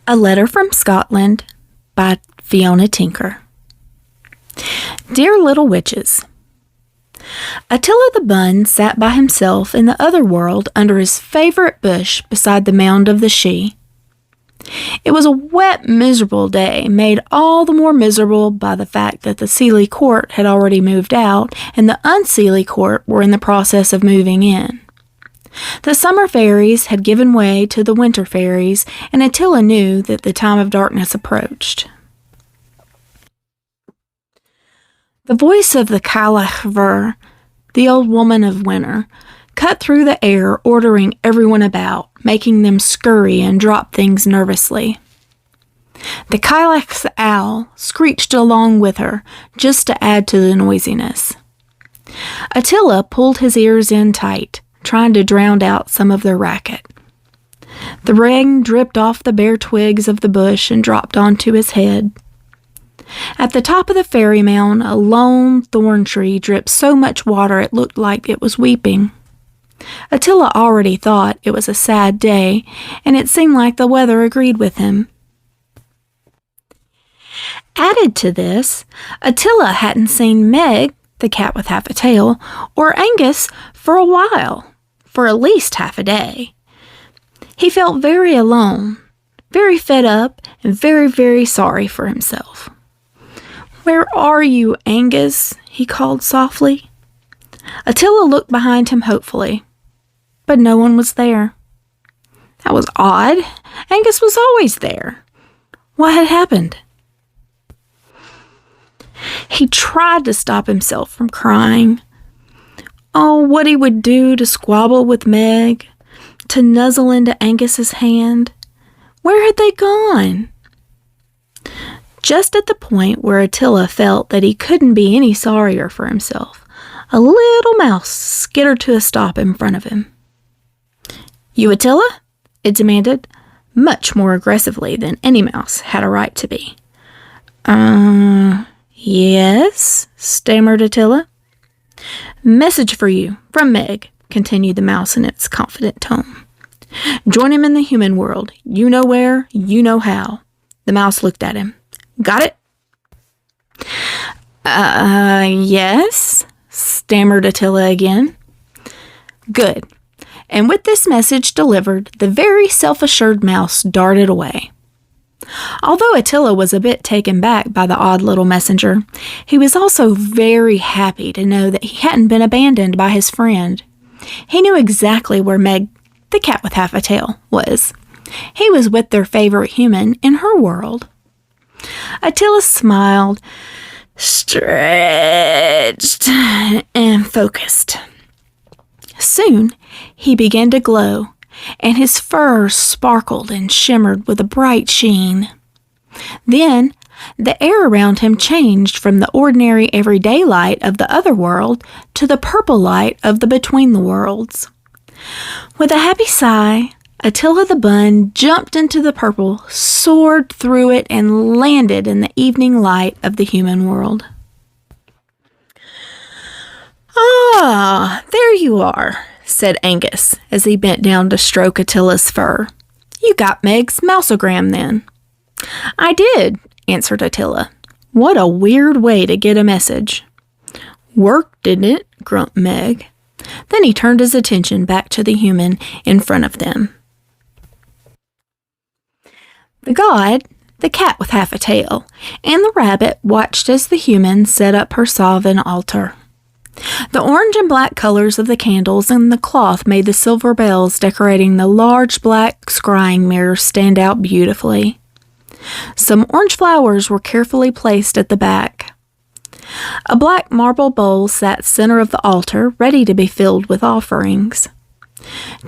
A Letter from Scotland by Fiona Tinker. Dear Little Witches, Attila the Bun sat by himself in the other world under his favorite bush beside the mound of the Sidhe. It was a wet, miserable day, made all the more miserable by the fact that the Seelie court had already moved out and the unseelie court were in the process of moving in. The summer fairies had given way to the winter fairies, and Attila knew that the time of darkness approached. The voice of the Kalina, the old woman of winter, cut through the air, ordering everyone about, making them scurry and drop things nervously. The Kalina owl screeched along with her, just to add to the noisiness. Attila pulled his ears in tight, trying to drown out some of their racket. The rain dripped off the bare twigs of the bush and dropped onto his head. At the top of the fairy mound, a lone thorn tree dripped so much water it looked like it was weeping. Attila already thought it was a sad day, and it seemed like the weather agreed with him. Added to this, Attila hadn't seen Meg, the cat with half a tail, or Angus for a while, for at least half a day. He felt very alone, very fed up, and very, very sorry for himself. "Where are you, Angus?" he called softly. Attila looked behind him hopefully, but no one was there. That was odd. Angus was always there. What had happened? He tried to stop himself from crying. Oh, what he would do to squabble with Meg, to nuzzle into Angus's hand. Where had they gone? Just at the point where Attila felt that he couldn't be any sorrier for himself, a little mouse skittered to a stop in front of him. "You Attila?" it demanded, much more aggressively than any mouse had a right to be. Yes," stammered Attila. "Message for you, from Meg," continued the mouse in its confident tone. "Join him in the human world. You know where, you know how." The mouse looked at him. "Got it?" Yes," stammered Attila again. "Good." And with this message delivered, the very self-assured mouse darted away. Although Attila was a bit taken back by the odd little messenger, he was also very happy to know that he hadn't been abandoned by his friend. He knew exactly where Meg, the cat with half a tail, was. He was with their favorite human in her world. Attila smiled, stretched, and focused. Soon, he began to glow, and his fur sparkled and shimmered with a bright sheen. Then, the air around him changed from the ordinary everyday light of the other world to the purple light of the between the worlds. With a happy sigh, Attila the Bun jumped into the purple, soared through it, and landed in the evening light of the human world. "Ah, there you are," said Angus, as he bent down to stroke Attila's fur. "You got Meg's mousogram, then." "I did," answered Attila. "What a weird way to get a message." "Worked, didn't it?" grumped Meg. Then he turned his attention back to the human in front of them. The god, the cat with half a tail, and the rabbit watched as the human set up her Samhain altar. The orange and black colors of the candles and the cloth made the silver bells decorating the large black scrying mirror stand out beautifully. Some orange flowers were carefully placed at the back. A black marble bowl sat center of the altar, ready to be filled with offerings.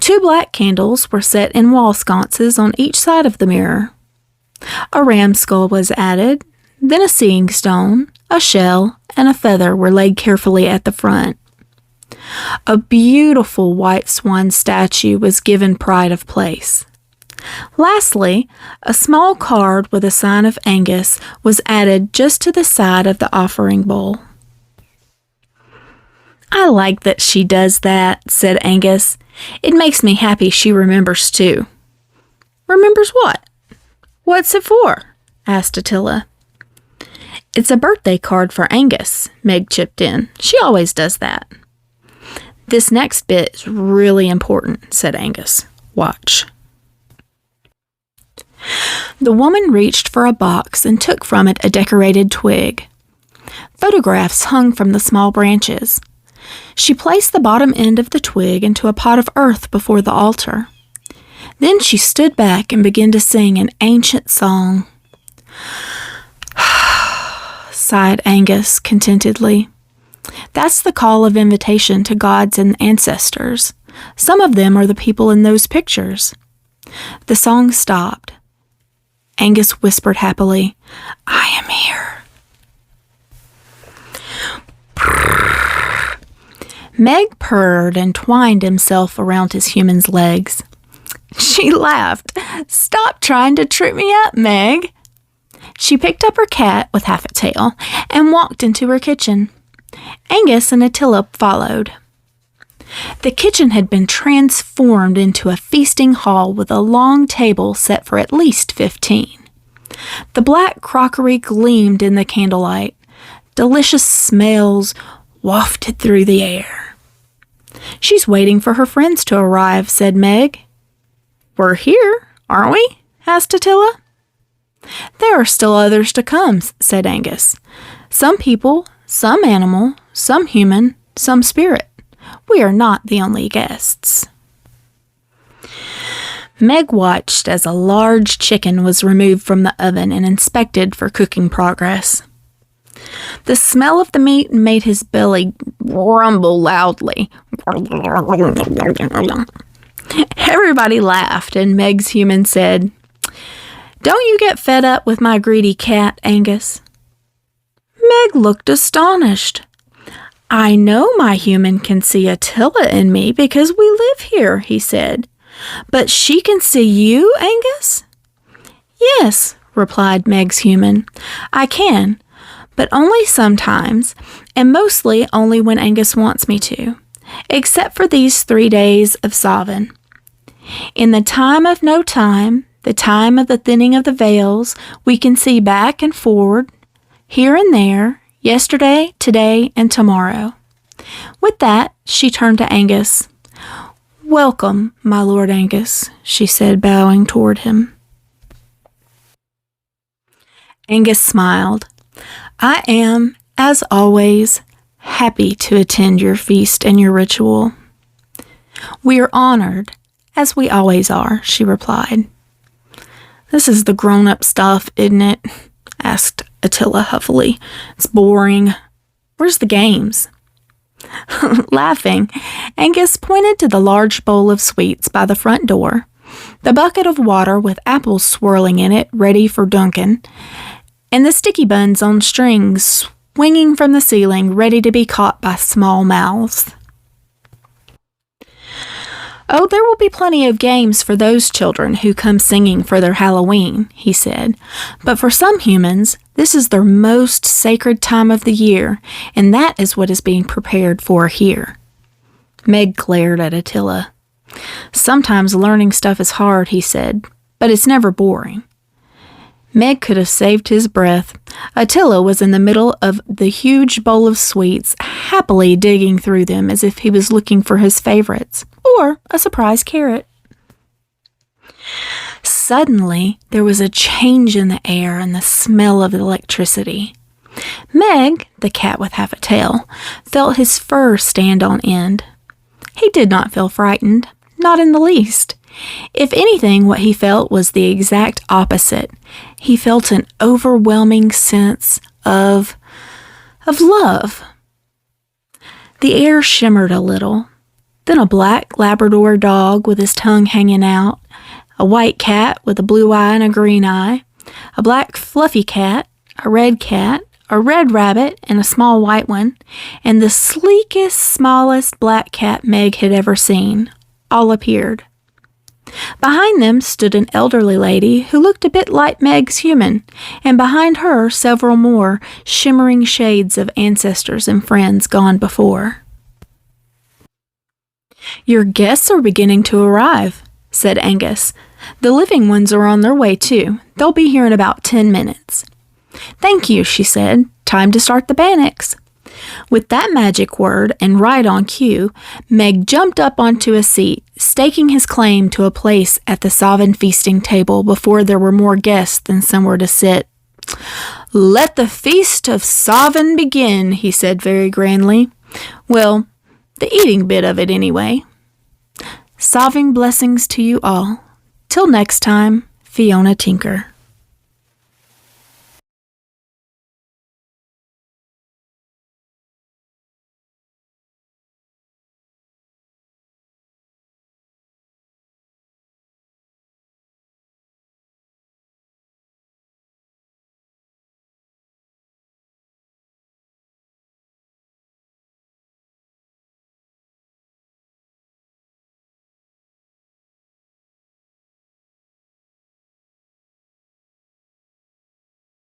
2 black candles were set in wall sconces on each side of the mirror. A ram skull was added, then a seeing stone, a shell, and a feather were laid carefully at the front. A beautiful white swan statue was given pride of place. Lastly, a small card with a sign of Angus was added just to the side of the offering bowl. "I like that she does that," said Angus. "It makes me happy she remembers too." "Remembers what?" "What's it for?" asked Attila. "It's a birthday card for Angus," Meg chipped in. "She always does that." "This next bit is really important," said Angus. "Watch." The woman reached for a box and took from it a decorated twig. Photographs hung from the small branches. She placed the bottom end of the twig into a pot of earth before the altar. Then she stood back and began to sing an ancient song. Sighed Angus contentedly. "That's the call of invitation to gods and ancestors. Some of them are the people in those pictures." The song stopped. Angus whispered happily, "I am here." Meg purred and twined himself around his human's legs. She laughed. "Stop trying to trip me up, Meg." She picked up her cat with half a tail and walked into her kitchen. Angus and Attila followed. The kitchen had been transformed into a feasting hall with a long table set for at least 15. The black crockery gleamed in the candlelight. Delicious smells wafted through the air. "She's waiting for her friends to arrive," said Meg. "We're here, aren't we?" asked Attila. "There are still others to come," said Angus. "Some people, some animal, some human, some spirit. We are not the only guests." Meg watched as a large chicken was removed from the oven and inspected for cooking progress. The smell of the meat made his belly rumble loudly. Everybody laughed, and Meg's human said, "Don't you get fed up with my greedy cat, Angus?" Meg looked astonished. "I know my human can see Attila in me because we live here," he said. "But she can see you, Angus?" "Yes," replied Meg's human. "I can, but only sometimes, and mostly only when Angus wants me to, except for these 3 days of Samhain. In the time of no time, the time of the thinning of the veils, we can see back and forward, here and there, yesterday, today, and tomorrow." With that, she turned to Angus. "Welcome, my Lord Angus," she said, bowing toward him. Angus smiled. "I am, as always, happy to attend your feast and your ritual." "We are honored, as we always are," she replied. "This is the grown-up stuff, isn't it?" asked Attila huffily. "It's boring. Where's the games?" Laughing, Angus pointed to the large bowl of sweets by the front door, the bucket of water with apples swirling in it ready for Duncan, and the sticky buns on strings swinging from the ceiling ready to be caught by small mouths. "Oh, there will be plenty of games for those children who come singing for their Halloween," he said. "But for some humans, this is their most sacred time of the year, and that is what is being prepared for here." Meg glared at Attila. "Sometimes learning stuff is hard," he said, "but it's never boring." Meg could have saved his breath. Attila was in the middle of the huge bowl of sweets, happily digging through them as if he was looking for his favorites, or a surprise carrot. Suddenly, there was a change in the air and the smell of electricity. Meg, the cat with half a tail, felt his fur stand on end. He did not feel frightened, not in the least. If anything, what he felt was the exact opposite. He felt an overwhelming sense of love. The air shimmered a little. Then a black Labrador dog with his tongue hanging out, a white cat with a blue eye and a green eye, a black fluffy cat, a red rabbit, and a small white one, and the sleekest, smallest black cat Meg had ever seen, all appeared. Behind them stood an elderly lady who looked a bit like Meg's human, and behind her several more shimmering shades of ancestors and friends gone before. "Your guests are beginning to arrive," said Angus. The living ones are on their way, too. They'll be here in about 10 minutes. Thank you, she said. Time to start the Bannocks. With that magic word, and right on cue, Meg jumped up onto a seat, staking his claim to a place at the Samhain feasting table before there were more guests than somewhere to sit. "Let the feast of Samhain begin," he said very grandly. "Well, the eating bit of it anyway." Samhain blessings to you all. Till next time, Fiona Tinker.